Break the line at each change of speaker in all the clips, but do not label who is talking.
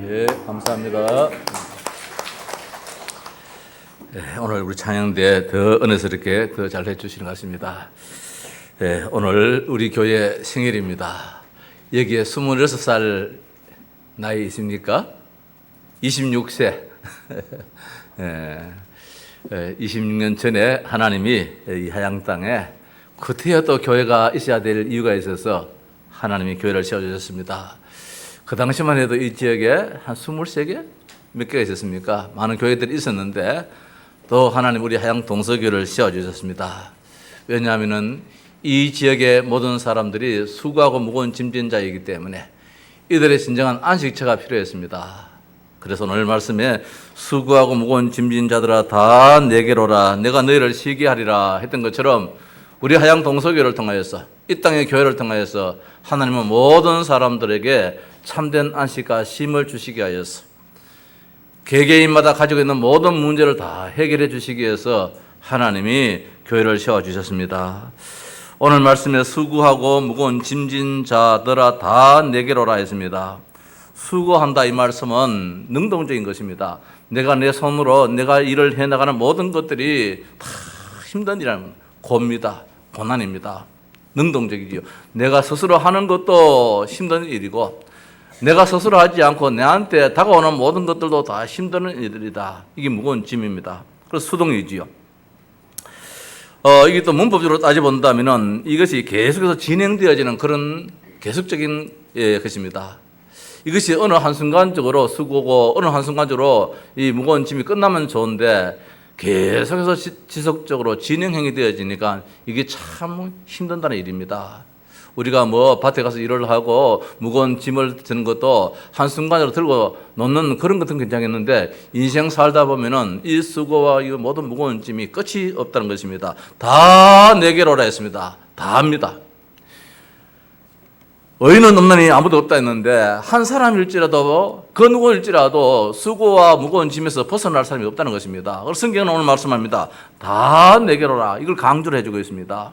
네, 감사합니다. 네, 오늘 우리 찬양대 더 은혜스럽게 더 잘 해주시는 것 같습니다. 네, 오늘 우리 교회 생일입니다. 여기에 26살 나이 있습니까? 26세. 네, 26년 전에 하나님이 이 하양 땅에 그때야 또 교회가 있어야 될 이유가 있어서 하나님이 교회를 세워주셨습니다. 그 당시만 해도 이 지역에 한 23개? 몇 개가 있었습니까? 많은 교회들이 있었는데 또 하나님 우리 하양 동서교를 세워주셨습니다. 왜냐하면 이 지역의 모든 사람들이 수고하고 무거운 짐진 자이기 때문에 이들의 진정한 안식처가 필요했습니다. 그래서 오늘 말씀에 수고하고 무거운 짐진 자들아 다 내게로 오라 내가 너희를 쉬게 하리라 했던 것처럼 우리 하양 동서교를 통하여서 이 땅의 교회를 통하여서 하나님은 모든 사람들에게 참된 안식과 쉼을 주시기 하여서 개개인마다 가지고 있는 모든 문제를 다 해결해 주시기 위해서 하나님이 교회를 세워주셨습니다. 오늘 말씀에 수고하고 무거운 짐진 자들아 다 내게로 오라 했습니다. 수고한다 이 말씀은 능동적인 것입니다. 내가 내 손으로 내가 일을 해나가는 모든 것들이 다 힘든 일이라는 고입니다. 고난입니다. 능동적이지요. 내가 스스로 하는 것도 힘든 일이고 내가 스스로 하지 않고 내한테 다가오는 모든 것들도 다 힘든 일들이다. 이게 무거운 짐입니다. 그래서 수동이지요. 이게 또 문법적으로 따져본다면은 이것이 계속해서 진행되어지는 그런 계속적인 것입니다. 이것이 어느 한순간적으로 수고고 어느 한순간적으로 이 무거운 짐이 끝나면 좋은데 계속해서 지속적으로 진행형이 되어지니까 이게 참 힘든다는 일입니다. 우리가 뭐 밭에 가서 일을 하고 무거운 짐을 드는 것도 한순간으로 들고 놓는 그런 것은 괜찮겠는데 인생 살다 보면은 이 수고와 이 모든 무거운 짐이 끝이 없다는 것입니다. 다 내게로 오라 했습니다. 다 합니다. 의인은 없느니 아무도 없다 했는데 한 사람일지라도 그 누구일지라도 수고와 무거운 짐에서 벗어날 사람이 없다는 것입니다. 그래서 성경은 오늘 말씀합니다. 다 내게로 오라. 이걸 강조를 해주고 있습니다.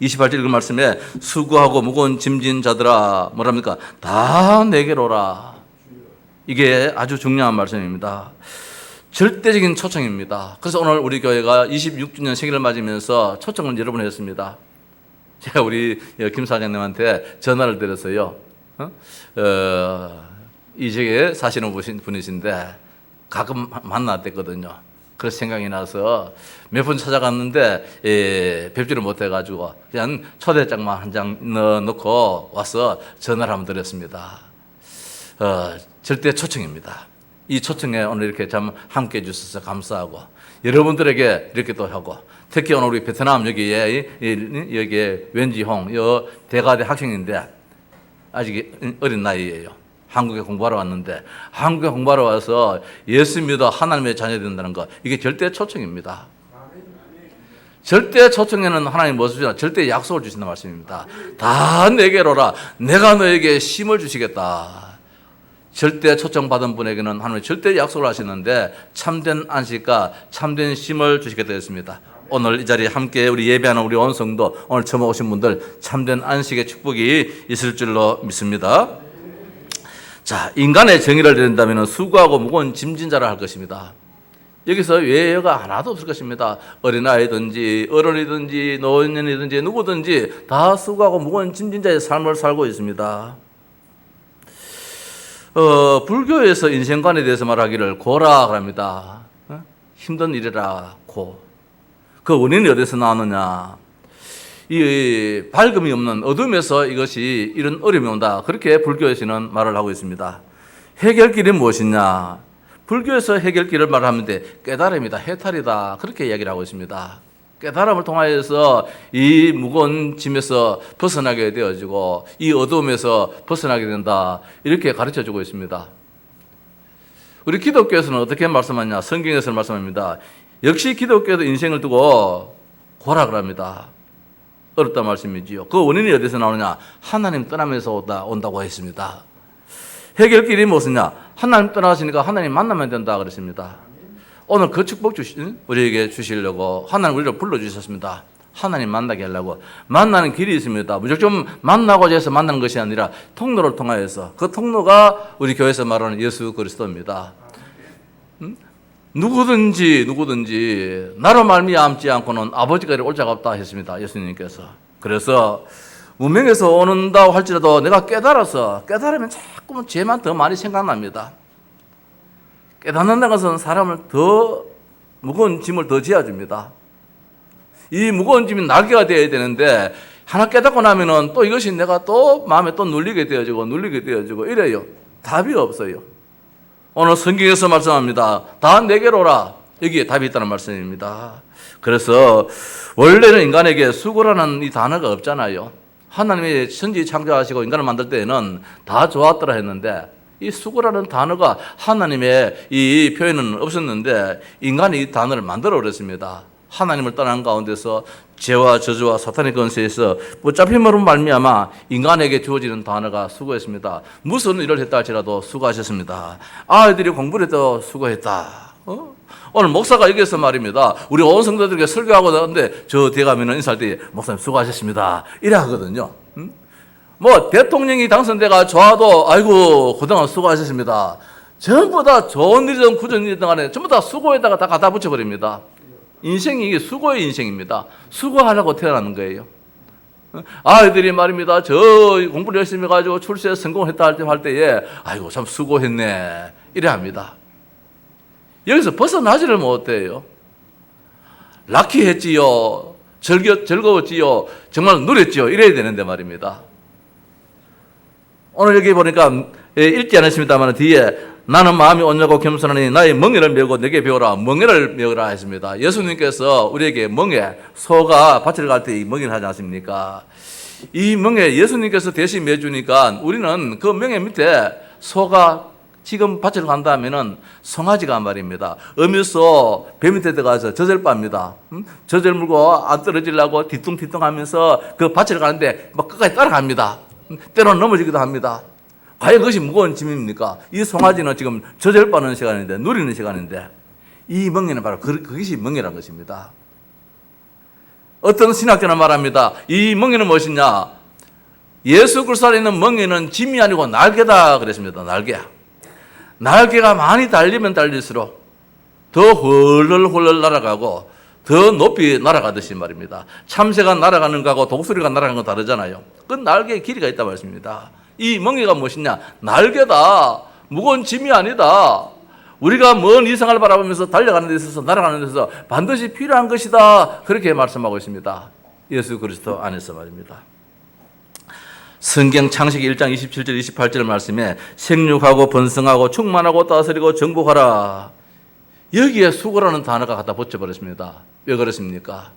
28절 읽은 말씀에 수고하고 무거운 짐진 자들아 뭐랍니까? 다 내게로 오라. 이게 아주 중요한 말씀입니다. 절대적인 초청입니다. 그래서 오늘 우리 교회가 26주년 생일을 맞으면서 초청을 여러 번 했습니다. 제가 우리 김 사장님한테 전화를 드렸어요. 이 지역에 사시는 분이신데 가끔 만났댔거든요. 그래서 생각이 나서 몇 번 찾아갔는데 뵙지를 못해가지고 그냥 초대장만 한 장 넣어놓고 와서 전화를 한번 드렸습니다. 절대 초청입니다. 이 초청에 오늘 이렇게 참 함께 해주셔서 감사하고 여러분들에게 이렇게 또 하고 특히 오늘 우리 베트남 여기에 웬지홍 대가대 학생인데 아직 어린 나이예요. 한국에 공부하러 왔는데 한국에 공부하러 와서 예수 믿어 하나님의 자녀 된다는 거 이게 절대 초청입니다. 절대 초청에는 하나님 무엇을 주시나 절대 약속을 주신다는 말씀입니다. 다 내게로 오라 내가 너에게 쉼을 주시겠다. 절대 초청받은 분에게는 하나님이 절대 약속을 하시는데 참된 안식과 참된 쉼을 주시겠다 했습니다. 오늘 이 자리에 함께 우리 예배하는 우리 온 성도 오늘 처음 오신 분들 참된 안식의 축복이 있을 줄로 믿습니다. 자, 인간의 정의를 내린다면 수고하고 무거운 짐진 자라 할 것입니다. 여기서 외여가 하나도 없을 것입니다. 어린아이든지 어른이든지 노년이든지 누구든지 다 수고하고 무거운 짐진 자의 삶을 살고 있습니다. 불교에서 인생관에 대해서 말하기를 고라 합니다. 힘든 일이라 고. 그 원인이 어디서 나오느냐? 이 밝음이 없는 어둠에서 이것이 이런 어려움이 온다. 그렇게 불교에서는 말을 하고 있습니다. 해결길이 무엇이냐? 불교에서 해결길을 말하는데 깨달음이다, 해탈이다. 그렇게 이야기를 하고 있습니다. 깨달음을 통하여서 이 무거운 짐에서 벗어나게 되어지고 이 어둠에서 벗어나게 된다. 이렇게 가르쳐주고 있습니다. 우리 기독교에서는 어떻게 말씀하냐? 성경에서 말씀합니다. 역시 기독교도 인생을 두고 고락을 합니다. 어렵단 말씀이지요. 그 원인이 어디서 나오느냐? 하나님 떠나면서 온다고 했습니다. 해결길이 무엇이냐? 하나님 떠나시니까 하나님 만나면 된다 그랬습니다. 오늘 그 축복 우리에게 주시려고 하나님 우리를 불러주셨습니다. 하나님 만나게 하려고 만나는 길이 있습니다. 무조건 만나고자 해서 만나는 것이 아니라 통로를 통하여서 그 통로가 우리 교회에서 말하는 예수 그리스도입니다. 누구든지 나로 말미암지 않고는 아버지가 이리 올 자가 없다 했습니다. 예수님께서. 그래서 문명에서 오는다고 할지라도 내가 깨달으면 자꾸만 죄만 더 많이 생각납니다. 깨닫는다는 것은 사람을 더 무거운 짐을 더 지어줍니다. 이 무거운 짐이 날개가 되어야 되는데 하나 깨닫고 나면은 또 이것이 내가 또 마음에 또 눌리게 되어지고 이래요. 답이 없어요. 오늘 성경에서 말씀합니다. 다 내게로 오라. 여기에 답이 있다는 말씀입니다. 그래서 원래는 인간에게 수고라는 이 단어가 없잖아요. 하나님이 천지 창조하시고 인간을 만들 때에는 다 좋았더라 했는데 이 수고라는 단어가 하나님의 이 표현은 없었는데 인간이 이 단어를 만들어 버렸습니다. 하나님을 떠난 가운데서 죄와 저주와 사탄의 권세에서 붙잡힘으로 말미암아 인간에게 주어지는 단어가 수고했습니다. 무슨 일을 했다 할지라도 수고하셨습니다. 아이들이 공부를 해도 수고했다. 오늘 목사가 여기서 말입니다. 우리 온 성도들에게 설교하고 나는데 저 뒤에 가면 인사할 때 목사님 수고하셨습니다. 이래 하거든요. 뭐 대통령이 당선돼가 좋아도 아이고 그동안 수고하셨습니다. 전부 다 좋은 일이든 굳은 일이든 간에 전부 다 수고에다가 다 갖다 붙여버립니다. 인생이 이게 수고의 인생입니다. 수고하려고 태어나는 거예요. 아이들이 말입니다. 저 공부를 열심히 해가지고 출세에 성공했다 할 때에 아이고 참 수고했네 이래 합니다. 여기서 벗어나지를 못해요. 락키했지요. 즐거웠지요. 정말 누렸지요. 이래야 되는데 말입니다. 오늘 여기 보니까 읽지 않았습니다만 뒤에 나는 마음이 온유하고 겸손하니 나의 멍에를 메고 내게 배우라. 멍에를 메우라 했습니다. 예수님께서 우리에게 멍에, 소가 밭을 갈 때 이 멍에를 하지 않습니까? 이 멍에 예수님께서 대신 메주니까 우리는 그 멍에 밑에 소가 지금 밭을 간다 하면은 송아지가 말입니다. 어미소 배 밑에 들어가서 젖을 빱니다. 젖을 물고 안 떨어지려고 뒤뚱뒤뚱 하면서 그 밭을 가는데 막 끝까지 따라갑니다. 때로는 넘어지기도 합니다. 과연 그것이 무거운 짐입니까? 이 송아지는 지금 젖을 빠는 시간인데, 누리는 시간인데, 이 멍에는 바로 그것이 멍에란 것입니다. 어떤 신학자는 말합니다. 이 멍에는 무엇이냐? 예수 그리스도 안에 있는 멍에는 짐이 아니고 날개다 그랬습니다. 날개가 많이 달리면 달릴수록 더 헐렁헐렁 날아가고 더 높이 날아가듯이 말입니다. 참새가 날아가는 거하고 독수리가 날아가는 건 다르잖아요. 그 날개에 길이가 있다고 말씀입니다. 이 멍에가 무엇이냐? 날개다. 무거운 짐이 아니다. 우리가 먼 이상을 바라보면서 달려가는 데 있어서 날아가는 데 있어서 반드시 필요한 것이다. 그렇게 말씀하고 있습니다. 예수 그리스도 안에서 말입니다. 성경 창세기 1장 27절 28절 말씀에 생육하고 번성하고 충만하고 다스리고 정복하라. 여기에 수고라는 단어가 갖다 붙여버렸습니다. 왜 그렇습니까?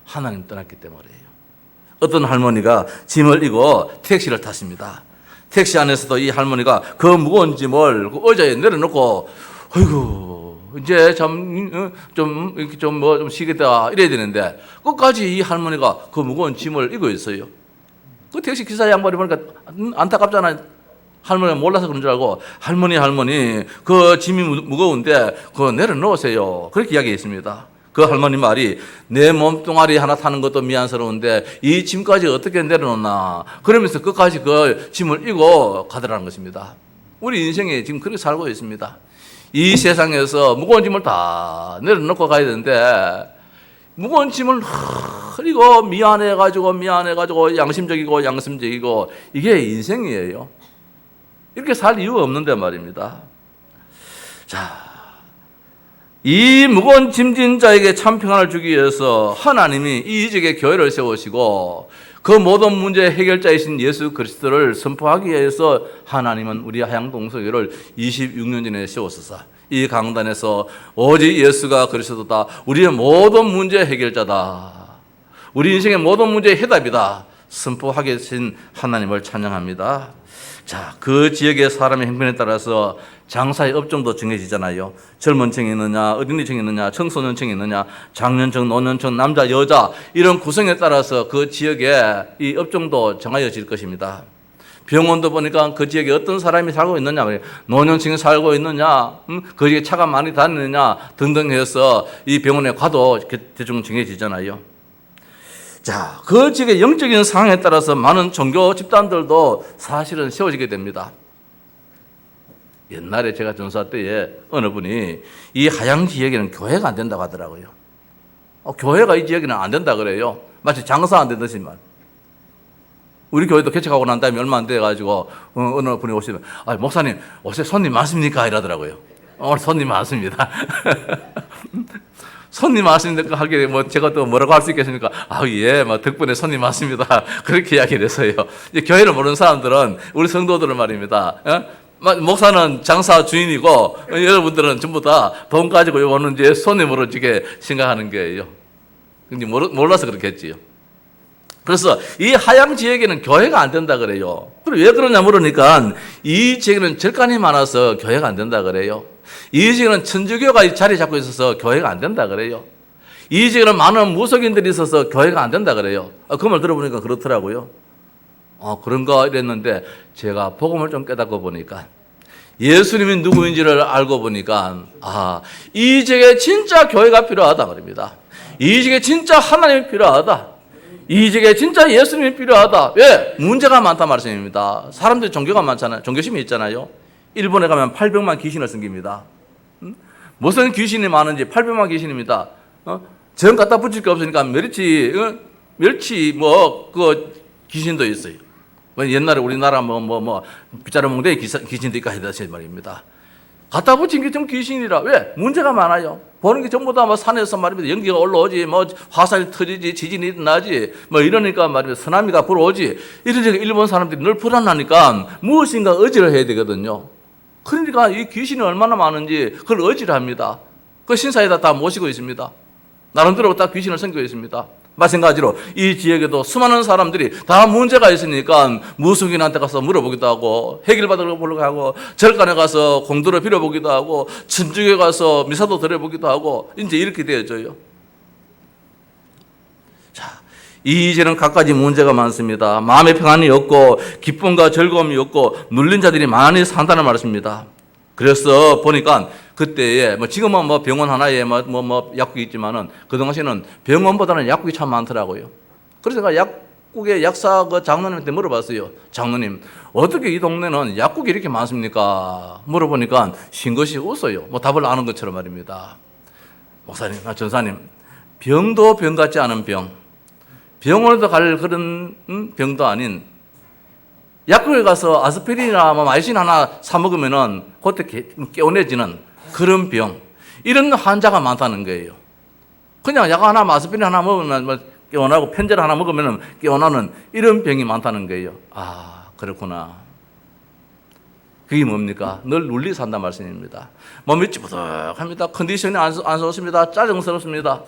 하나님 떠났기 때문이에요. 어떤 할머니가 짐을 이고 택시를 탔습니다. 택시 안에서도 이 할머니가 그 무거운 짐을 그 의자에 내려놓고 아이고 이제 좀 쉬겠다 이래야 되는데 끝까지 이 할머니가 그 무거운 짐을 이고 있어요. 그 택시 기사 양반이 보니까 안타깝잖아요. 할머니가 몰라서 그런 줄 알고 할머니 그 짐이 무거운데 그거 내려놓으세요. 그렇게 이야기했습니다. 그 할머니 말이 내 몸뚱아리 하나 타는 것도 미안스러운데 이 짐까지 어떻게 내려놓나 그러면서 끝까지 그 짐을 이고 가더라는 것입니다. 우리 인생에 지금 그렇게 살고 있습니다. 이 세상에서 무거운 짐을 다 내려놓고 가야 되는데 무거운 짐을 이고 미안해가지고 양심적이고 이게 인생이에요. 이렇게 살 이유가 없는데 말입니다. 자, 이 무거운 짐진 자에게 참 평안을 주기 위해서 하나님이 이 이적의 교회를 세우시고 그 모든 문제의 해결자이신 예수 그리스도를 선포하기 위해서 하나님은 우리 하양동서교를 26년 전에 세웠었어. 이 강단에서 오직 예수가 그리스도다. 우리의 모든 문제의 해결자다. 우리 인생의 모든 문제의 해답이다. 선포하게 되신 하나님을 찬양합니다. 자, 그 지역의 사람의 형편에 따라서 장사의 업종도 정해지잖아요. 젊은 층이 있느냐, 어린이층이 있느냐, 청소년층이 있느냐, 장년층, 노년층, 남자, 여자 이런 구성에 따라서 그 지역의 이 업종도 정해질 것입니다. 병원도 보니까 그 지역에 어떤 사람이 살고 있느냐, 노년층이 살고 있느냐, 그 지역에 차가 많이 다니느냐 등등 해서 이 병원에 가도 대충 정해지잖아요. 자, 그 지역의 영적인 상황에 따라서 많은 종교 집단들도 사실은 세워지게 됩니다. 옛날에 제가 전사 때에 어느 분이 이 하양 지역에는 교회가 안 된다고 하더라고요. 교회가 이 지역에는 안 된다 그래요. 마치 장사 안 되듯이 말. 우리 교회도 개척하고 난 다음에 얼마 안 돼가지고 어느 분이 오시면 목사님 옷에 손님 많습니까? 이러더라고요. 오늘 손님 많습니다. 손님 많습니까? 하게 제가 또 뭐라고 할 수 있겠습니까? 예, 덕분에 손님 많습니다. 그렇게 이야기를 했어요. 이제 교회를 모르는 사람들은 우리 성도들은 말입니다. 목사는 장사 주인이고 여러분들은 전부 다 돈 가지고 오는 이제 손님으로 이렇게 생각하는 거예요. 근데 몰라서 그렇겠지요. 그래서 이 하양 지역에는 교회가 안 된다 그래요. 그리고 왜 그러냐 물으니까 이 지역에는 절간이 많아서 교회가 안 된다 그래요. 이 지역에는 천주교가 자리 잡고 있어서 교회가 안 된다 그래요. 이 지역에는 많은 무속인들이 있어서 교회가 안 된다 그래요. 그 말 들어보니까 그렇더라고요. 그런가 이랬는데 제가 복음을 좀 깨닫고 보니까 예수님이 누구인지를 알고 보니까 이 지역에 진짜 교회가 필요하다 말입니다. 이 지역에 진짜 하나님이 필요하다. 이 지역에 진짜 예수님이 필요하다. 왜? 문제가 많다 말씀입니다. 사람들이 종교가 많잖아요. 종교심이 있잖아요. 일본에 가면 800만 귀신을 섬깁니다. 무슨 귀신이 많은지 800만 귀신입니다. 정 갖다 붙일 게 없으니까 멸치 그 귀신도 있어요. 옛날에 우리나라 빗자루 몽둥이 귀신도 있고 하듯이 말입니다. 갖다 붙인 게 좀 귀신이라. 왜? 문제가 많아요. 보는 게 전부 다 산에서 말입니다. 연기가 올라오지, 화살이 터지지, 지진이 일어나지, 이러니까 말입니다. 쓰나미가 불어오지. 이러니까 일본 사람들이 늘 불안하니까 무엇인가 의지를 해야 되거든요. 그러니까 이 귀신이 얼마나 많은지 그걸 의지를 합니다. 그 신사에다 다 모시고 있습니다. 나름대로 다 귀신을 섬기고 있습니다. 마찬가지로 이 지역에도 수많은 사람들이 다 문제가 있으니까 무속인한테 가서 물어보기도 하고 해결받으러 보려고 하고 절간에 가서 공도를 빌어보기도 하고 천주교에 가서 미사도 드려보기도 하고 이제 이렇게 되어져요. 자, 이제는 갖가지 문제가 많습니다. 마음의 평안이 없고 기쁨과 즐거움이 없고 눌린 자들이 많이 산다는 말씀입니다. 그래서 보니까 그때에 지금은 병원 하나에 약국이 있지만은 그 당시에는 병원보다는 약국이 참 많더라고요. 그래서 제가 약국의 약사 그 장로님한테 물어봤어요. 장로님, 어떻게 이 동네는 약국이 이렇게 많습니까? 물어보니까 싱긋이 웃어요. 답을 아는 것처럼 말입니다. 목사님, 전사님, 병도 병 같지 않은 병, 병원에도 갈 그런 병도 아닌 약국에 가서 아스피린이나 마이신 하나 사 먹으면은 그때 깨어내지는 그런 병, 이런 환자가 많다는 거예요. 그냥 약 하나, 아스피린 하나 먹으면 깨어나고 편제를 하나 먹으면 깨어나는 이런 병이 많다는 거예요. 그렇구나. 그게 뭡니까? 늘 눌리 산다 말씀입니다. 몸이 찌뿌덕합니다. 컨디션이 안 좋습니다. 짜증스럽습니다.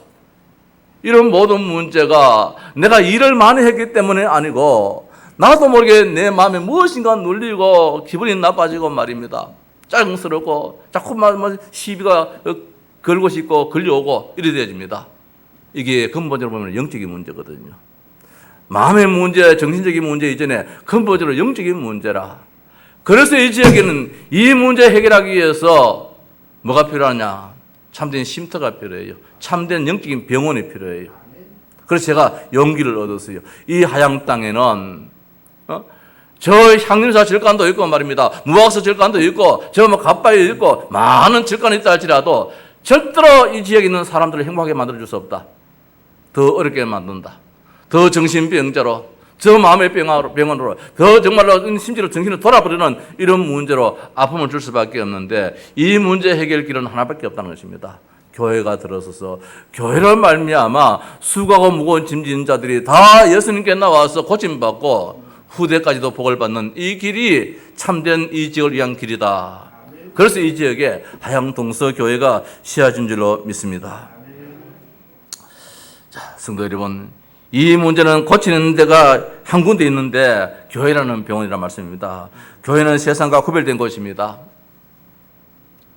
이런 모든 문제가 내가 일을 많이 했기 때문에 아니고 나도 모르게 내 마음에 무엇인가 눌리고 기분이 나빠지고 말입니다. 짜증스럽고 자꾸만 시비가 걸고 싶고 걸려오고 이래 되어집니다. 이게 근본적으로 보면 영적인 문제거든요. 마음의 문제, 정신적인 문제 이전에 근본적으로 영적인 문제라. 그래서 이 지역에는 이 문제 해결하기 위해서 뭐가 필요하냐? 참된 쉼터가 필요해요. 참된 영적인 병원이 필요해요. 그래서 제가 용기를 얻었어요. 이 하양 땅에는 저 향림사 절간도 있고 말입니다. 무학서 절간도 있고 저 갓바위도 있고 많은 절간이 있다 할지라도 절대로 이 지역에 있는 사람들을 행복하게 만들어줄 수 없다. 더 어렵게 만든다. 더 정신병자로, 저 마음의 병원으로, 더 정말로 심지어 정신을 돌아버리는 이런 문제로 아픔을 줄 수밖에 없는데 이 문제 해결길은 하나밖에 없다는 것입니다. 교회가 들어서서 교회를 말미암아 수고하고 무거운 짐진 자들이 다 예수님께 나와서 고침받고 후대까지도 복을 받는 이 길이 참된 이 지역을 위한 길이다. 그래서 이 지역에 하양동서교회가 세워진 줄로 믿습니다. 자, 성도 여러분, 이 문제는 고치는 데가 한 군데 있는데 교회라는 병원이라는 말씀입니다. 교회는 세상과 구별된 곳입니다.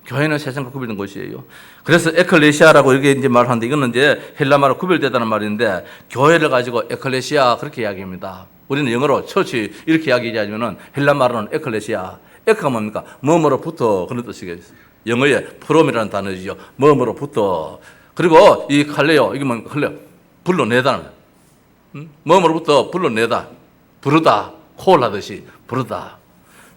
교회는 세상과 구별된 곳이에요. 그래서 에클레시아라고 이렇게 이제 말하는데 이거는 이제 헬라말로 구별되다는 말인데 교회를 가지고 에클레시아 그렇게 이야기합니다. 우리는 영어로 처치 이렇게 이야기하지만은 헬라말로는 에클레시아. 에크가 뭡니까? 뭐뭐로부터 그런 뜻이겠어요. 영어에 프롬이라는 단어지요. 뭐뭐로부터. 그리고 이 칼레요. 이게 뭡니까? 칼레요. 불러내다는. 뭐뭐로부터 불러내다, 부르다, 콜하듯이 부르다.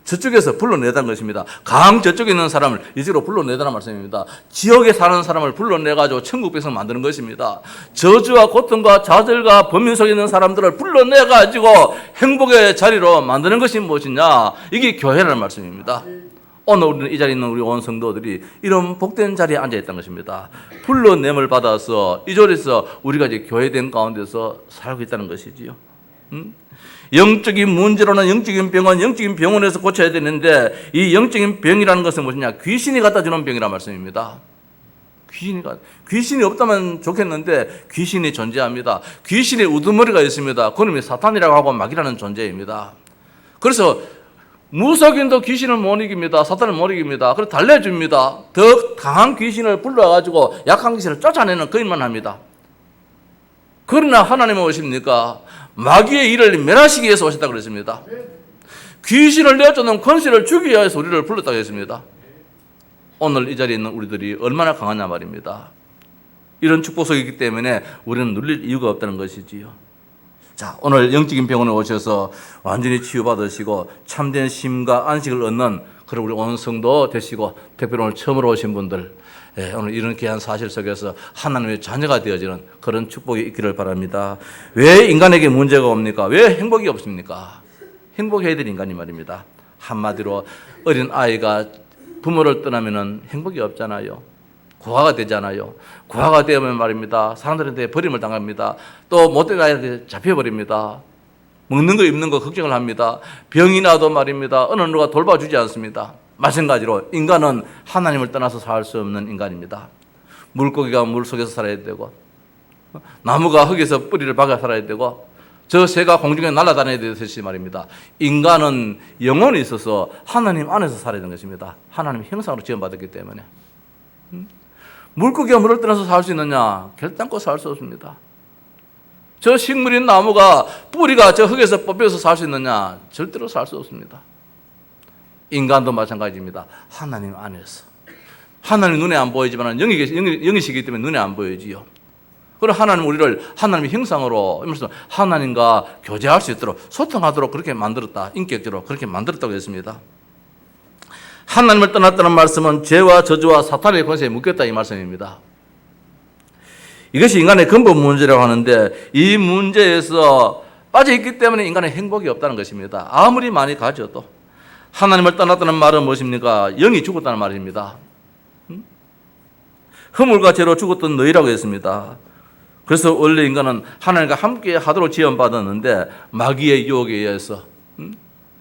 저쪽에서 불러내다는 것입니다. 강 저쪽에 있는 사람을 이쪽으로 불러내다는 말씀입니다. 지역에 사는 사람을 불러내가지고 천국 백성 만드는 것입니다. 저주와 고통과 좌절과 범민 속에 있는 사람들을 불러내가지고 행복의 자리로 만드는 것이 무엇이냐? 이게 교회라는 말씀입니다. 오늘 우리는 이 자리에 있는 우리 온 성도들이 이런 복된 자리에 앉아있다는 것입니다. 불러냄을 받아서 이 자리에서 우리가 이제 교회된 가운데서 살고 있다는 것이지요. 영적인 문제로는 영적인 병은 영적인 병원에서 고쳐야 되는데 이 영적인 병이라는 것은 무엇이냐? 귀신이 갖다 주는 병이란 말씀입니다. 귀신이 없다면 좋겠는데 귀신이 존재합니다. 귀신의 우두머리가 있습니다. 그놈이 사탄이라고 하고 마귀라는 존재입니다. 그래서 무속인도 귀신을 못 이깁니다. 사탄을 못 이깁니다. 그래서 달래줍니다. 더 강한 귀신을 불러가지고 약한 귀신을 쫓아내는 그 일만 합니다. 그러나 하나님은 오십니까? 마귀의 일을 멸하시기 위해서 오셨다고 그랬습니다. 귀신을 내쫓는 권세를 주기 위해서 우리를 불렀다고 했습니다. 오늘 이 자리에 있는 우리들이 얼마나 강하냐 말입니다. 이런 축복 속에 있기 때문에 우리는 눌릴 이유가 없다는 것이지요. 자, 오늘 영적인 병원에 오셔서 완전히 치유받으시고 참된 쉼과 안식을 얻는 그런 우리 온 성도 되시고 특별히 오늘 처음으로 오신 분들, 오늘 이런 귀한 사실 속에서 하나님의 자녀가 되어지는 그런 축복이 있기를 바랍니다. 왜 인간에게 문제가 옵니까? 왜 행복이 없습니까? 행복해야 될 인간이 말입니다. 한마디로 어린 아이가 부모를 떠나면 행복이 없잖아요. 고아가 되잖아요. 고아가 되면 말입니다. 사람들한테 버림을 당합니다. 또 못된 아이한테 잡혀버립니다. 먹는 거 입는 거 걱정을 합니다. 병이 나도 말입니다. 어느 누가 돌봐주지 않습니다. 마찬가지로 인간은 하나님을 떠나서 살 수 없는 인간입니다. 물고기가 물속에서 살아야 되고 나무가 흙에서 뿌리를 박아 살아야 되고 저 새가 공중에 날아다녀야 되듯이 말입니다. 인간은 영혼이 있어서 하나님 안에서 살아야 되는 것입니다. 하나님 형상으로 지원받았기 때문에. 물고기가 물을 떠나서 살 수 있느냐? 결단코 살 수 없습니다. 저 식물인 나무가 뿌리가 저 흙에서 뽑혀서 살 수 있느냐? 절대로 살 수 없습니다. 인간도 마찬가지입니다. 하나님 안에서. 하나님 눈에 안 보이지만 영이시기 때문에 눈에 안 보이지요. 그럼 하나님 우리를 하나님의 형상으로 하나님과 교제할 수 있도록 소통하도록 그렇게 만들었다. 인격적으로 그렇게 만들었다고 했습니다. 하나님을 떠났다는 말씀은 죄와 저주와 사탄의 권세에 묶였다 이 말씀입니다. 이것이 인간의 근본 문제라고 하는데 이 문제에서 빠져있기 때문에 인간의 행복이 없다는 것입니다. 아무리 많이 가져도 하나님을 떠났다는 말은 무엇입니까? 영이 죽었다는 말입니다. 허물과 죄로 죽었던 너희라고 했습니다. 그래서 원래 인간은 하나님과 함께 하도록 지원받았는데 마귀의 유혹에 의해서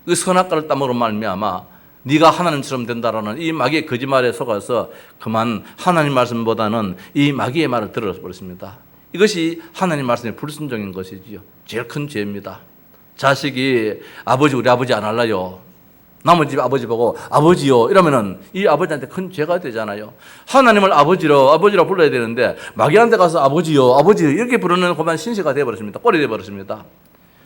그 선악과를 따먹으로 말미암아 네가 하나님처럼 된다라는 이 마귀의 거짓말에 속아서 그만 하나님 말씀보다는 이 마귀의 말을 들어버렸습니다. 이것이 하나님 말씀의 불순종인 것이지요. 제일 큰 죄입니다. 자식이 우리 아버지 안 할래요. 남의 집 아버지 보고 아버지요 이러면은 이 아버지한테 큰 죄가 되잖아요. 하나님을 아버지로 불러야 되는데 마귀한테 가서 아버지요 이렇게 부르는 그만 신세가 되어버렸습니다. 꼴이 되어버렸습니다.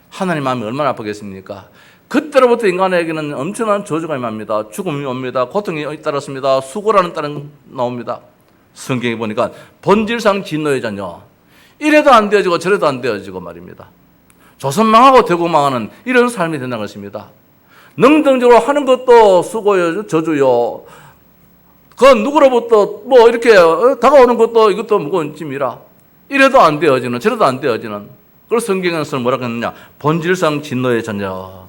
하나님 마음이 얼마나 아프겠습니까? 그때로부터 인간에게는 엄청난 저주가 임합니다. 죽음이 옵니다. 고통이 따랐습니다. 수고라는 딸은 나옵니다. 성경에 보니까 본질상 진노의 자녀. 이래도 안 되어지고 저래도 안 되어지고 말입니다. 조선 망하고 대국 망하는 이런 삶이 된다는 것입니다. 능동적으로 하는 것도 수고요, 저주요. 그 누구로부터 이렇게 다가오는 것도 이것도 무거운 짐이라. 이래도 안 되어지는, 저래도 안 되어지는. 그래서 성경에서 뭐라고 했느냐? 본질상 진노의 자녀.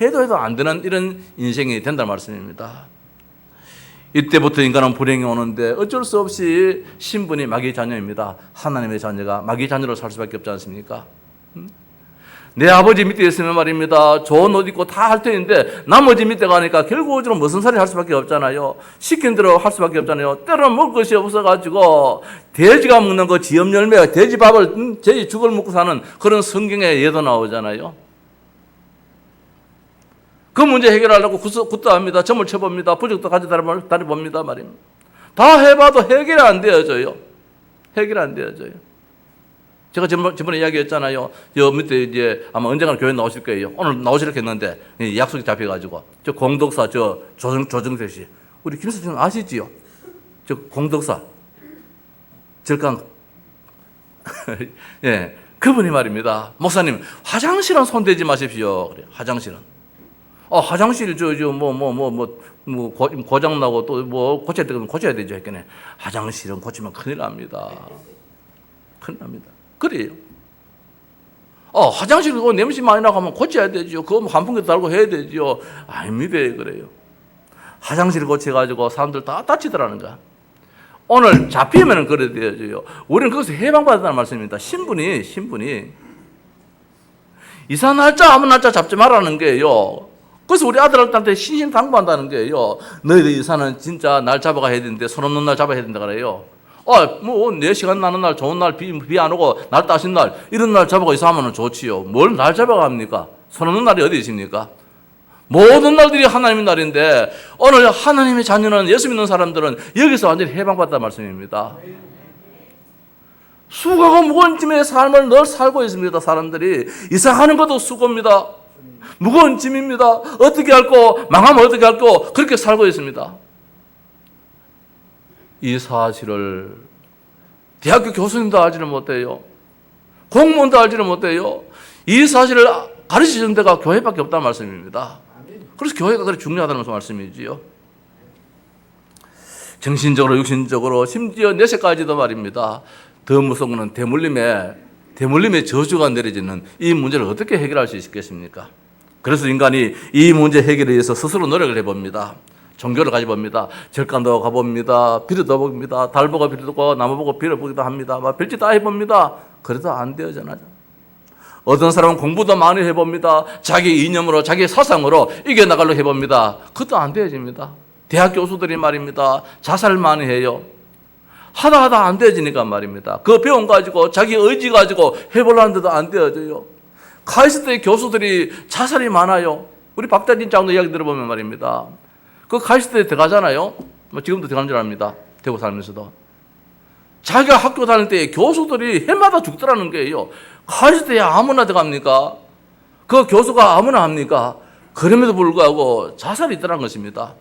해도 안 되는 이런 인생이 된다는 말씀입니다. 이때부터 인간은 불행이 오는데 어쩔 수 없이 신분이 마귀의 자녀입니다. 하나님의 자녀가 마귀의 자녀로 살 수밖에 없지 않습니까? 내 아버지 밑에 있으면 말입니다. 좋은 옷 입고 다 할 텐데 나머지 밑에 가니까 결국은 무슨 소리 할 수밖에 없잖아요. 시킨 대로 할 수밖에 없잖아요. 때로는 먹을 것이 없어가지고 돼지가 먹는 거 지엄 열매가 돼지밥을 돼지 죽을 먹고 사는 그런 성경의 예도 나오잖아요. 그 문제 해결하려고 굿도합니다. 점을 쳐봅니다. 부적도 가져다니 봅니다. 말입니다. 다 해봐도 해결이 안 되어져요. 해결이 안 되어져요. 제가 저번에 이야기했잖아요. 저 밑에 이제 아마 언젠가 교회 나오실 거예요. 오늘 나오시려고 했는데 약속이 잡혀가지고 저 공덕사 조정태 씨 우리 김수진 아시지요? 저 공덕사 절강 예 그분이 말입니다. 목사님, 화장실은 손대지 마십시오. 그래, 화장실은. 화장실 고장 나고 또 뭐 고쳐야 되면 고쳐야 되죠. 했겠네. 화장실은 고치면 큰일 납니다. 큰일 납니다. 그래요. 화장실 그거 냄새 많이 나고 하면 고쳐야 되죠. 그거 환풍기 달고 해야 되죠. 아닙니다. 그래요. 화장실 고쳐가지고 사람들 다 다치더라는 거야. 오늘 잡히면 그래야 되죠. 우리는 거기서 해방받았다는 말씀입니다. 신분이 이사 날짜 아무 날짜 잡지 말라는 게요. 그래서 우리 아들한테 신신당부한다는 게요. 너희들 이사는 진짜 날 잡아가 해야 되는데 손 없는 날 잡아야 된다 그래요. 내 시간 나는 날, 좋은 날, 비 안 오고 날 따신 날 이런 날 잡아가 이사하면 좋지요. 뭘 날 잡아가 합니까? 손 없는 날이 어디 있습니까? 모든 날들이 하나님의 날인데 오늘 하나님의 자녀는 예수 믿는 사람들은 여기서 완전히 해방받았다는 말씀입니다. 수고하고 무거운 짐의 삶을 늘 살고 있습니다. 사람들이 이사하는 것도 수고입니다. 무거운 짐입니다. 어떻게 할고 망하면 어떻게 할고 그렇게 살고 있습니다. 이 사실을 대학교 교수님도 알지를 못해요. 공무원도 알지를 못해요. 이 사실을 가르치는 데가 교회밖에 없다는 말씀입니다. 그래서 교회가 그렇게 중요하다는 말씀이지요. 정신적으로 육신적으로 심지어 내세까지도 말입니다. 더 무서운 것은 대물림의 저주가 내려지는 이 문제를 어떻게 해결할 수 있겠습니까? 그래서 인간이 이 문제 해결에 위해서 스스로 노력을 해봅니다. 종교를 가져봅니다. 절간도 가봅니다. 빌어도 봅니다. 달 보고 빌어보고 나무 보고 빌어보기도 합니다. 별짓 다 해봅니다. 그래도 안 되어져나죠. 어떤 사람은 공부도 많이 해봅니다. 자기 이념으로 자기 사상으로 이겨나가려고 해봅니다. 그것도 안 되어집니다. 대학 교수들이 말입니다. 자살을 많이 해요. 하다 안 되어지니까 말입니다. 그 배움 가지고 자기 의지 가지고 해보려는데도 안 되어져요. 카이스트의 교수들이 자살이 많아요. 우리 박다진 장도 이야기 들어보면 말입니다. 그 카이스트에 들어가잖아요. 지금도 들어가는 줄 압니다. 대구 살면서도. 자기가 학교 다닐 때 교수들이 해마다 죽더라는 거예요. 카이스트에 아무나 들어갑니까? 그 교수가 아무나 합니까? 그럼에도 불구하고 자살이 있더라는 것입니다.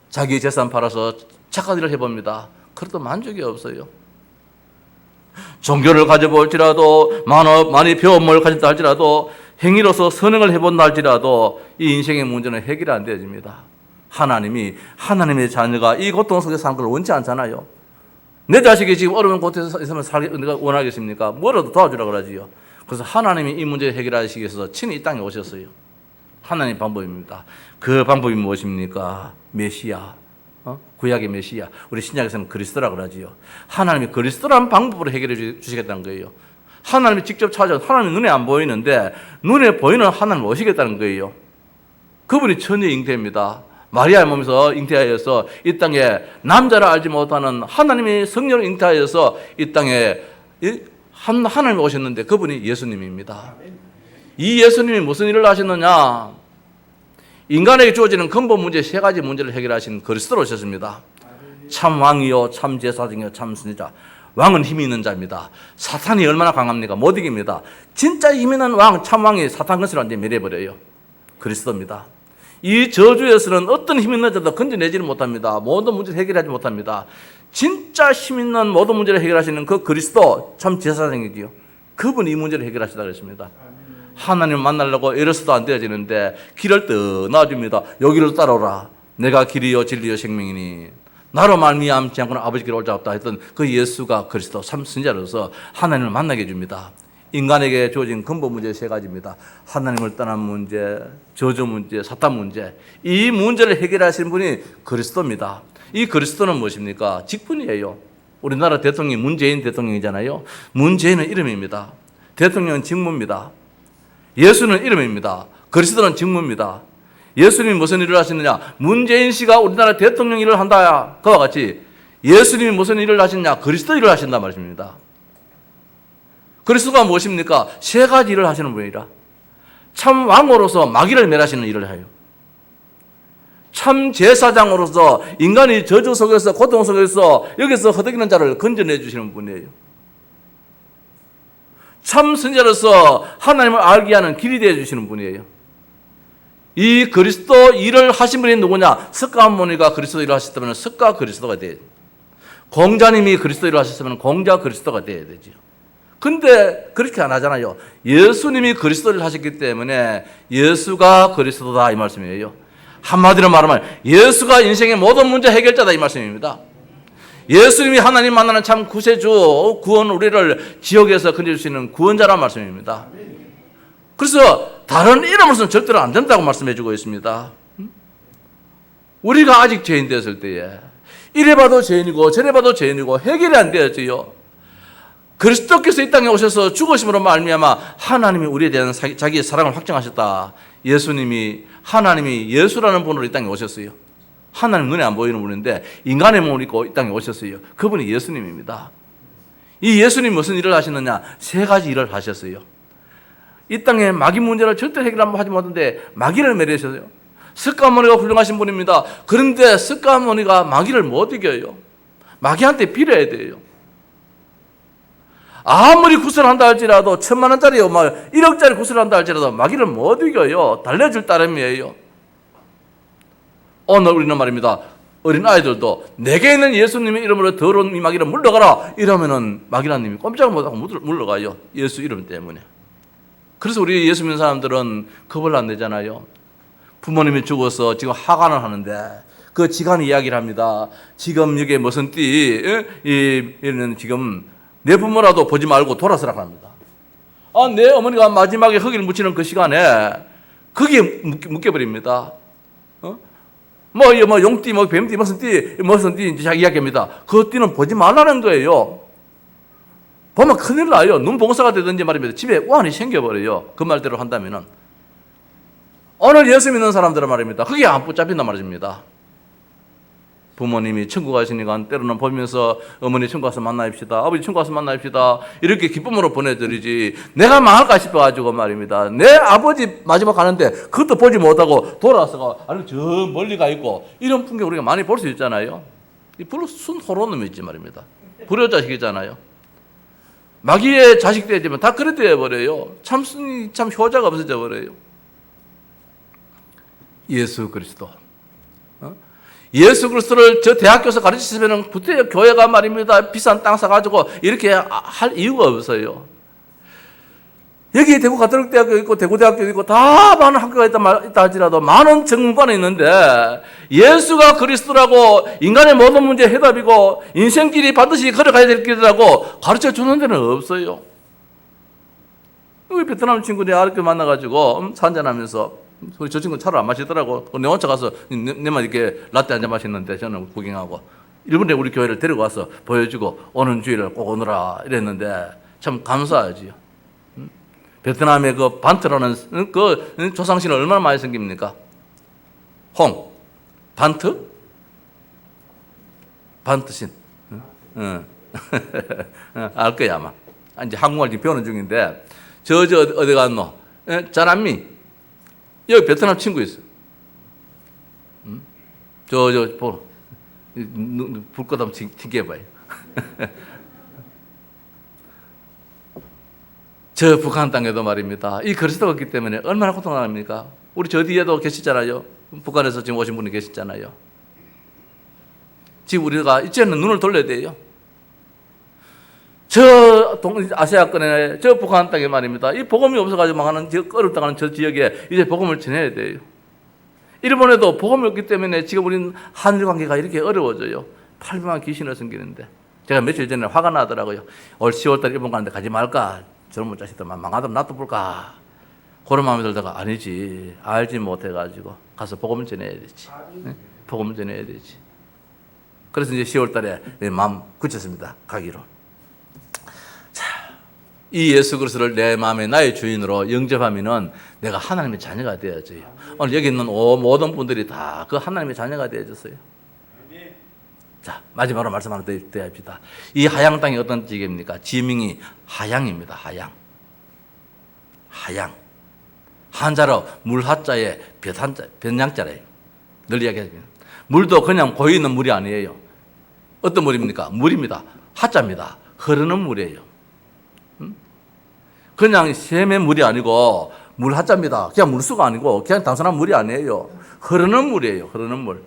자기 재산 팔아서 착한 일을 해봅니다. 그래도 만족이 없어요. 종교를 가져볼지라도 많이 배운 뭘 가졌다 할지라도 행위로서 선행을 해본다 할지라도 이 인생의 문제는 해결이 안 되어집니다. 하나님의 자녀가 이 고통 속에 사는 걸 원치 않잖아요. 내 자식이 지금 어려운 곳에서 있으면 내가 원하겠습니까? 뭐라도 도와주라고 그러지요. 그래서 하나님이 이 문제를 해결하시기 위해서 친히 이 땅에 오셨어요. 하나님 방법입니다. 그 방법이 무엇입니까? 메시아. 구약의 메시아. 우리 신약에서는 그리스도라고 그러지요. 하나님이 그리스도라는 방법으로 해결해 주시겠다는 거예요. 하나님이 직접 찾아온 하나님이 눈에 안 보이는데 눈에 보이는 하나님을 오시겠다는 거예요. 그분이 처녀 잉태입니다. 마리아의 몸에서 잉태하여서 이 땅에 남자를 알지 못하는 하나님이 성령을 잉태하여서 이 땅에 하나님이 오셨는데 그분이 예수님입니다. 이 예수님이 무슨 일을 하셨느냐? 인간에게 주어지는 근본 문제 세 가지 문제를 해결하신 그리스도로 오셨습니다. 참 왕이요, 참 제사장이요, 참 선지자. 왕은 힘이 있는 자입니다. 사탄이 얼마나 강합니까? 못 이깁니다. 진짜 힘 있는 왕, 참 왕이 사탄 것을 완전히 멸해버려요. 그리스도입니다. 이 저주에서는 어떤 힘 있는 자도 건져내지를 못합니다. 모든 문제를 해결하지 못합니다. 진짜 힘 있는 모든 문제를 해결하시는 그 그리스도, 참 제사장이지요. 그분이 이 문제를 해결하시다 그랬습니다. 하나님을 만나려고 이래서도 안 되어지는데 길을 떠나줍니다. 여기를 따라오라. 내가 길이요 진리요 생명이니 나로 말미암지 않고는 아버지께로 올 자 없다 했던 그 예수가 그리스도 참 선지자로서 하나님을 만나게 해줍니다. 인간에게 주어진 근본 문제 세 가지입니다. 하나님을 떠난 문제, 저주 문제, 사탄 문제. 이 문제를 해결하시는 분이 그리스도입니다. 이 그리스도는 무엇입니까? 직분이에요. 우리나라 대통령이 문재인 대통령이잖아요. 문재인은 이름입니다. 대통령은 직무입니다. 예수는 이름입니다. 그리스도는 직무입니다. 예수님이 무슨 일을 하시느냐? 문재인 씨가 우리나라 대통령 일을 한다. 그와 같이 예수님이 무슨 일을 하시느냐? 그리스도 일을 하신다 말씀입니다. 그리스도가 무엇입니까? 세 가지 일을 하시는 분이라. 참 왕으로서 마귀를 멸하시는 일을 해요. 참 제사장으로서 인간이 저주 속에서 고통 속에서 여기서 허덕이는 자를 건져내 주시는 분이에요. 참 선지자로서 하나님을 알게 하는 길이 되어 주시는 분이에요. 이 그리스도 일을 하신 분이 누구냐? 석가 할머니가 그리스도 일을 하셨다면 석가 그리스도가 돼야 돼요. 공자님이 그리스도 일을 하셨으면 공자 그리스도가 돼야 되죠. 근데 그렇게 안 하잖아요. 예수님이 그리스도를 하셨기 때문에 예수가 그리스도다 이 말씀이에요. 한마디로 말하면 예수가 인생의 모든 문제 해결자다 이 말씀입니다. 예수님이 하나님 만나는 참 구세주, 구원 우리를 지옥에서 건져줄 수 있는 구원자라는 말씀입니다. 그래서 다른 이름으로서는 절대로 안 된다고 말씀해 주고 있습니다. 우리가 아직 죄인 되었을 때에 이래 봐도 죄인이고 저래 봐도 죄인이고 해결이 안 되었지요. 그리스도께서 이 땅에 오셔서 죽으심으로 말미암아 하나님이 우리에 대한 자기의 사랑을 확정하셨다. 예수님이 하나님이 예수라는 분으로 이 땅에 오셨어요. 하나님 눈에 안 보이는 분인데 인간의 몸을 입고 이 땅에 오셨어요. 그분이 예수님입니다. 이 예수님이 무슨 일을 하시느냐? 세 가지 일을 하셨어요. 이 땅에 마귀 문제를 절대 해결하지 못하는데 마귀를 매리셨어요. 석가모니가 훌륭하신 분입니다. 그런데 석가모니가 마귀를 못 이겨요. 마귀한테 빌어야 돼요. 아무리 구슬한다 할지라도 1,000,000원짜리 1억짜리 구슬한다 할지라도 마귀를 못 이겨요. 달래줄 따름이에요. 오늘 우리는 말입니다. 어린 아이들도 내게 있는 예수님의 이름으로 더러운 이 마귀를 물러가라 이러면은 마귀라는 님이 꼼짝 못하고 물러가요. 예수 이름 때문에. 그래서 우리 예수 믿는 사람들은 겁을 안 내잖아요. 부모님이 죽어서 지금 하관을 하는데 그 지간 이야기를 합니다. 지금 여기에 무슨 이는 지금 내 부모라도 보지 말고 돌아서라고 합니다. 내 어머니가 마지막에 흙을 묻히는 그 시간에 거기에 묶여버립니다. 용띠, 뱀띠, 무슨 띠, 이제 자기 이야기입니다. 그 띠는 보지 말라는 거예요. 보면 큰일 나요. 눈봉사가 되든지 말입니다. 집에 우환이 생겨버려요. 그 말대로 한다면은. 오늘 예수 믿는 사람들은 말입니다. 그게 안 붙잡힌단 말입니다. 부모님이 천국 가시니까 때로는 보면서 어머니 천국 가서 만나입시다. 아버지 천국 가서 만나입시다. 이렇게 기쁨으로 보내드리지. 내가 망할까 싶어가지고 말입니다. 내 아버지 마지막 가는데 그것도 보지 못하고 돌아와서 저 멀리 가 있고 이런 풍경 우리가 많이 볼 수 있잖아요. 이 별로 순호로놈이지 말입니다. 불효자식이잖아요. 마귀의 자식 되지만 다 그래 되어버려요. 참 효자가 없어져 버려요. 예수 그리스도. 예수 그리스도를 저 대학교에서 가르치시면 그때 교회가 말입니다. 비싼 땅 사가지고 이렇게 할 이유가 없어요. 여기 대구 가톨릭 대학교 있고 대구대학교 있고 다 많은 학교가 있다 할지라도 많은 전문관이 있는데 예수가 그리스도라고 인간의 모든 문제의 해답이고 인생길이 반드시 걸어가야 될 길이라고 가르쳐 주는 데는 없어요. 우리 베트남 친구들이 아르게 만나가지고 한잔하면서 저 친구 차를 안 마시더라고. 내 혼자 가서 내만 이렇게 라떼 한잔 마시는데 저는 구경하고 일본에 우리 교회를 데려가서 보여주고 오는 주일을 꼭 오느라 이랬는데 참 감사하지요. 베트남의 그 반트라는 그 조상신은 얼마나 많이 생깁니까? 반트? 반트신. 알 거야 아마. 이제 한국말 지금 배우는 중인데 저 어디 갔노? 자남미. 여기 베트남 친구 있어. 보러. 불꽃 한번 튕겨봐요. 저 북한 땅에도 말입니다. 이 그리스도가 있기 때문에 얼마나 고통합니까? 우리 저 뒤에도 계시잖아요. 북한에서 지금 오신 분이 계시잖아요. 지금 우리가 이제는 눈을 돌려야 돼요. 저 아시아권에 저 북한 땅에 말입니다. 이 복음이 없어가지고 망하는 어렵다가는 저 지역에 이제 복음을 전해야 돼요. 일본에도 복음이 없기 때문에 지금 우리는 한일 관계가 이렇게 어려워져요. 800만 귀신을 섬기는데 제가 며칠 전에 화가 나더라고요. 올 10월달 일본 가는데 가지 말까? 젊은 자식들만 망하더라도 놔둬볼까? 그런 마음이 들다가 아니지. 알지 못해가지고 가서 복음을 전해야 되지. 네? 복음을 전해야 되지. 그래서 이제 10월달에 마음 굳혔습니다. 가기로. 이 예수 그리스도를 내 마음에 나의 주인으로 영접하면은 내가 하나님의 자녀가 되어져요. 오늘 여기 있는 모든 분들이 다 그 하나님의 자녀가 되어졌어요. 자, 마지막으로 말씀 하나 더 합시다. 이 하양 땅이 어떤 지역입니까? 지명이 하양입니다. 하양. 한자로 물하자에 변양자래요. 늘 이야기하면 물도 그냥 고여 있는 물이 아니에요. 어떤 물입니까? 물입니다. 하자입니다. 흐르는 물이에요. 그냥 샘의 물이 아니고 물 하자입니다. 그냥 물수가 아니고 그냥 단순한 물이 아니에요. 흐르는 물이에요. 흐르는 물.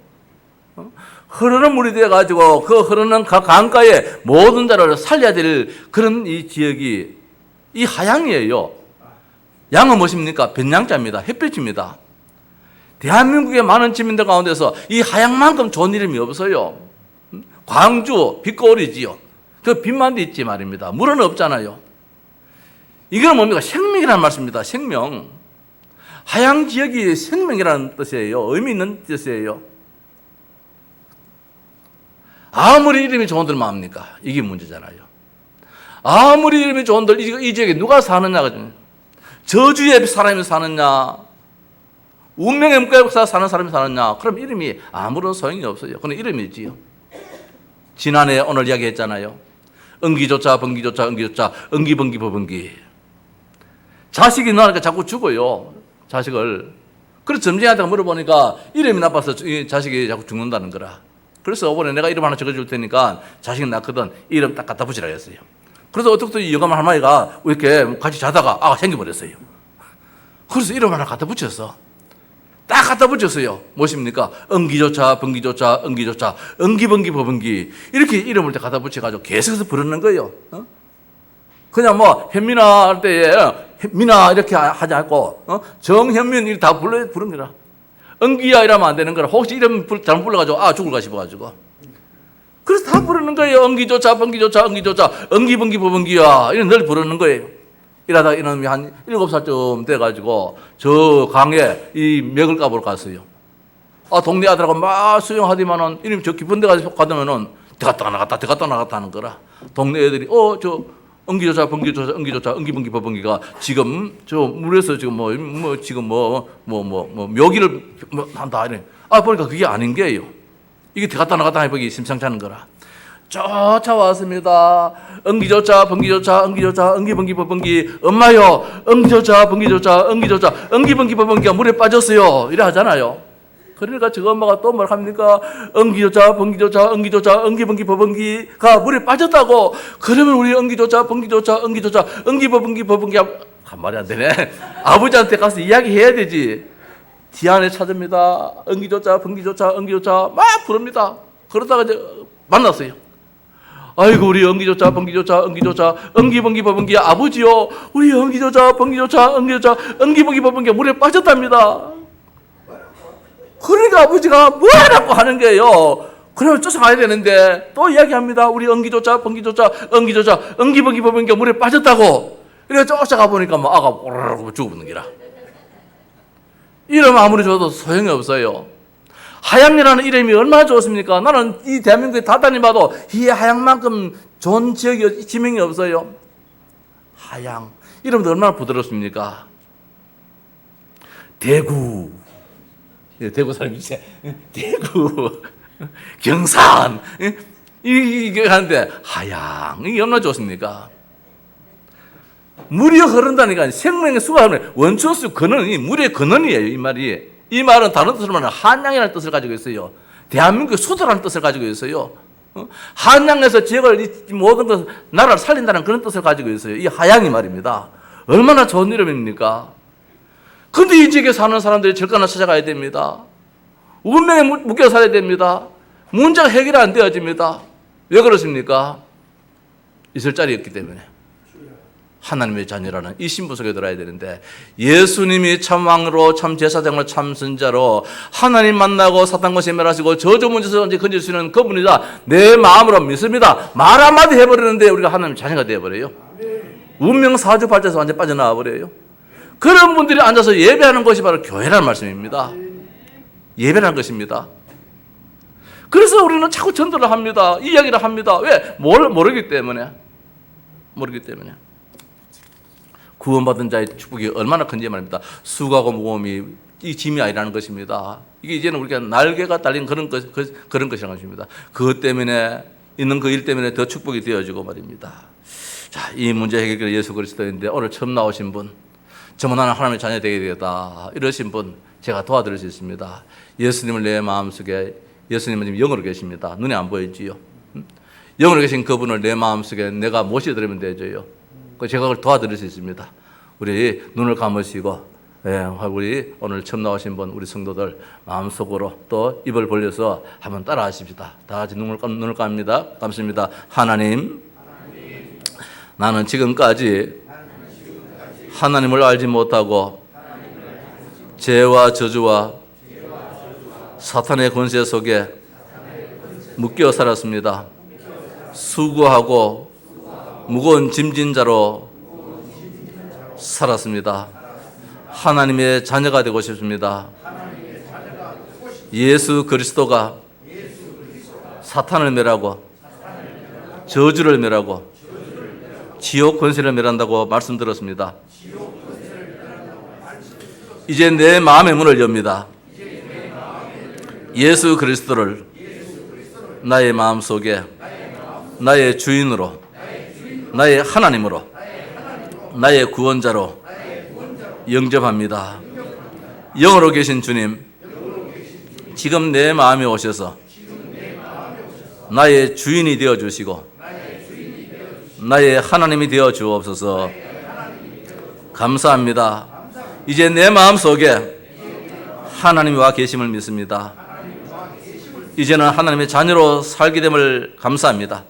흐르는 물이 되어가지고 그 흐르는 강가의 모든 자를 살려야 될 그런 이 지역이 이 하양이에요. 양은 무엇입니까? 변양자입니다. 햇빛입니다. 대한민국의 많은 지민들 가운데서 이 하양만큼 좋은 이름이 없어요. 광주, 빛거울이지요. 그 빛만 있지 말입니다. 물은 없잖아요. 이건 뭡니까? 생명이라는 말씀입니다. 생명. 하양 지역이 생명이라는 뜻이에요. 의미 있는 뜻이에요. 아무리 이름이 좋은들 뭐합니까? 이게 문제잖아요. 아무리 이름이 좋은들 이 지역에 누가 사느냐가 저주의 사람이 사느냐, 운명의 문과에 사는 사람이 사느냐, 그럼 이름이 아무런 소용이 없어요. 그건 이름이지요. 지난해 오늘 이야기했잖아요. 응기조차 번기조차 응기조차 응기번기 버번기. 자식이 나니까 자꾸 죽어요. 자식을. 그래서 점쟁이한테 물어보니까 이름이 나빠서 이 자식이 자꾸 죽는다는 거라. 그래서 이번에 내가 이름 하나 적어줄 테니까 자식이 낳거든 이름 딱 갖다 붙이라 했어요. 그래서 어떻게 영감 할머니가 이렇게 같이 자다가 아가 생겨버렸어요. 그래서 이름 하나 갖다 붙였어. 딱 갖다 붙였어요. 무엇입니까? 응기조차 번기조차 응기조차 응기번기 버번기. 이렇게 이름을 갖다 붙여가지고 계속해서 부르는 거예요. 그냥 뭐 현민아 할 때에 민아 이렇게 하지 않고 정현민 이렇게 다 부르는 거라. 응기야 이러면 안 되는 거라. 혹시 이름 잘못 불러가지고 죽을까 싶어가지고. 그래서 다 부르는 거예요. 응기조차 번기조차 응기조차 응기번기 버번기야. 이런 늘 부르는 거예요. 이러다가 이놈이 한 7살쯤 돼가지고 저 강에 이 맥을 까보러 갔어요. 동네 아들하고 막 수영하더만은 이놈이 저 깊은 데 가면은 들어갔다 나갔다 하는 거라. 동네 애들이 저 응기조차 번기조차 응기조차 응기번기 버번기가 지금 저 물에서 지금 묘기를 한다 이래. 보니까 그게 아닌 게요. 이게 들어갔다 나갔다 해보기 심상치 않은 거라. 쫓아왔습니다. 응기조차 번기조차 응기조차 응기번기 버번기. 엄마요, 응기조차 번기조차 응기조차 응기번기 버번기가 물에 빠졌어요. 이래 하잖아요. 그러니까 저 엄마가 또 뭘 합니까? 응기조차 번기조차 응기조차 응기번기 버번기가 물에 빠졌다고. 그러면 우리 응기조차 번기조차 응기조차 응기번기 버번기 한 말이 안 되네. 아버지한테 가서 이야기해야 되지. 뒤안에 찾습니다. 응기조차 번기조차 응기조차 막 부릅니다. 그러다가 이제 만났어요. 아이고 우리 응기조차 번기조차 응기조차 응기번기 버번기 아버지요, 우리 응기조차 번기조차 응기조차 응기번기 버번기가 물에 빠졌답니다. 그러니까 아버지가 뭐하라고 하는 거예요. 그러면 쫓아가야 되는데 또 이야기합니다. 우리 응기조차 번기조차 응기조차 응기번기 버번기가 물에 빠졌다고. 그래서 쫓아가 보니까 아가 오르르 죽어버리는 기라. 이름 아무리 줘도 소용이 없어요. 하양이라는 이름이 얼마나 좋습니까? 나는 이 대한민국에 다 다니봐도 이 하양만큼 좋은 지역이 지명이 없어요. 하양 이름도 얼마나 부드럽습니까? 대구, 대구 사람이지. 대구, 경산 이게 하는데 하양 이게 얼마나 좋습니까? 물이 흐른다니까. 생명의 수가 흐르는 원천수 근원, 물의 근원이에요. 이 말이. 이 말은 다른 뜻으로 말하면 한양이라는 뜻을 가지고 있어요. 대한민국의 수도라는 뜻을 가지고 있어요. 한양에서 지역을 모든 것 나라를 살린다는 그런 뜻을 가지고 있어요. 이 하양이 말입니다. 얼마나 좋은 이름입니까? 근데 이 지역에 사는 사람들이 절간을 찾아가야 됩니다. 운명에 묶여 살아야 됩니다. 문제가 해결이 안 되어집니다. 왜 그렇습니까? 있을 자리 없기 때문에. 하나님의 자녀라는 이 신분 속에 들어야 되는데, 예수님이 참 왕으로 참 제사장으로 참 선자로 하나님 만나고 사탄과 세멸하시고 저주 문제에서 언제 건질 수 있는 그분이다 내 마음으로 믿습니다. 말 한마디 해버리는데 우리가 하나님의 자녀가 되어버려요. 운명 사주팔자에서 완전 빠져나와 버려요. 그런 분들이 앉아서 예배하는 것이 바로 교회라는 말씀입니다. 예배라는 것입니다. 그래서 우리는 자꾸 전도를 합니다. 이야기를 합니다. 왜? 모르기 때문에. 구원받은 자의 축복이 얼마나 큰지 말입니다. 수고하고 무거움이 이 짐이 아니라는 것입니다. 이게 이제는 우리가 날개가 달린 그런 것이라는 것입니다. 그것 때문에 있는 그 일 때문에 더 축복이 되어지고 말입니다. 자, 이 문제 해결이 예수 그리스도인데 오늘 처음 나오신 분, 정말 나는 하나님의 자녀 되게 되겠다 이러신 분 제가 도와드릴 수 있습니다. 예수님을 내 마음속에, 예수님은 지금 영으로 계십니다. 눈에 안 보이지요. 영으로 계신 그분을 내 마음속에 내가 모셔드리면 되죠. 제가 그걸 도와드릴 수 있습니다. 우리 눈을 감으시고, 우리 오늘 처음 나오신 분, 우리 성도들 마음속으로 또 입을 벌려서 한번 따라 하십시다. 다 같이 눈을 감습니다. 하나님, 나는 지금까지 하나님을 알지 못하고 죄와 저주와 사탄의 권세 속에 묶여 살았습니다. 수고하고 무거운 짐진 자로 살았습니다. 하나님의 자녀가 되고 싶습니다. 예수 그리스도가 사탄을 멸하고 저주를 멸하고 지옥 권세를 멸한다고 말씀드렸습니다. 이제 내 마음의 문을 엽니다. 예수 그리스도를 나의 마음속에 나의 주인으로, 나의 하나님으로, 나의 구원자로 영접합니다. 영으로 계신 주님, 지금 내 마음에 오셔서 나의 주인이 되어 주시고 나의 하나님이 되어 주옵소서. 감사합니다. 이제 내 마음속에 하나님이 와 계심을 믿습니다. 이제는 하나님의 자녀로 살게 됨을 감사합니다.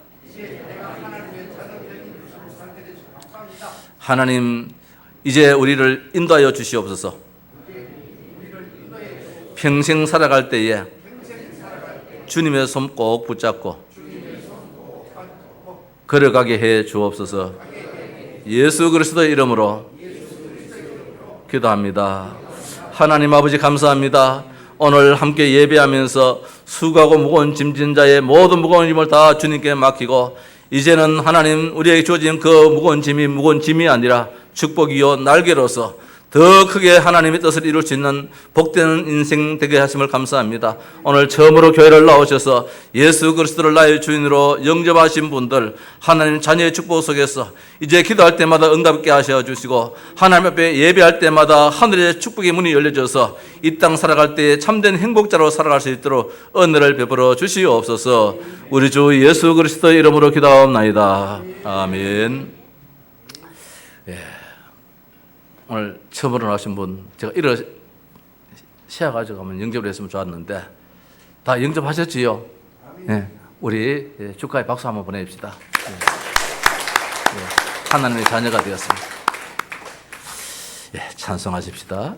하나님, 이제 우리를 인도하여 주시옵소서. 평생 살아갈 때에 주님의 손 꼭 붙잡고 걸어가게 해 주옵소서. 예수 그리스도의 이름으로 기도합니다. 하나님 아버지 감사합니다. 오늘 함께 예배하면서 수고하고 무거운 짐진 자의 모든 무거운 짐을 다 주님께 맡기고 이제는 하나님 우리에게 주어진 그 무거운 짐이 아니라 축복이요 날개로서 더 크게 하나님의 뜻을 이룰 수 있는 복된 인생 되게 하심을 감사합니다. 오늘 처음으로 교회를 나오셔서 예수 그리스도를 나의 주인으로 영접하신 분들 하나님 자녀의 축복 속에서 이제 기도할 때마다 응답있게 하셔 주시고 하나님 앞에 예배할 때마다 하늘의 축복의 문이 열려져서 이 땅 살아갈 때 참된 행복자로 살아갈 수 있도록 은혜를 베풀어 주시옵소서. 우리 주 예수 그리스도의 이름으로 기도하옵나이다. 아멘. 예. 오늘 처음으로 나오신 분 제가 세워가지고 가면 영접을 했으면 좋았는데 다 영접하셨지요? 네. 우리 축하의 박수 한번 보내봅시다. 네. 네. 하나님의 자녀가 되었습니다. 예, 찬송하십시다.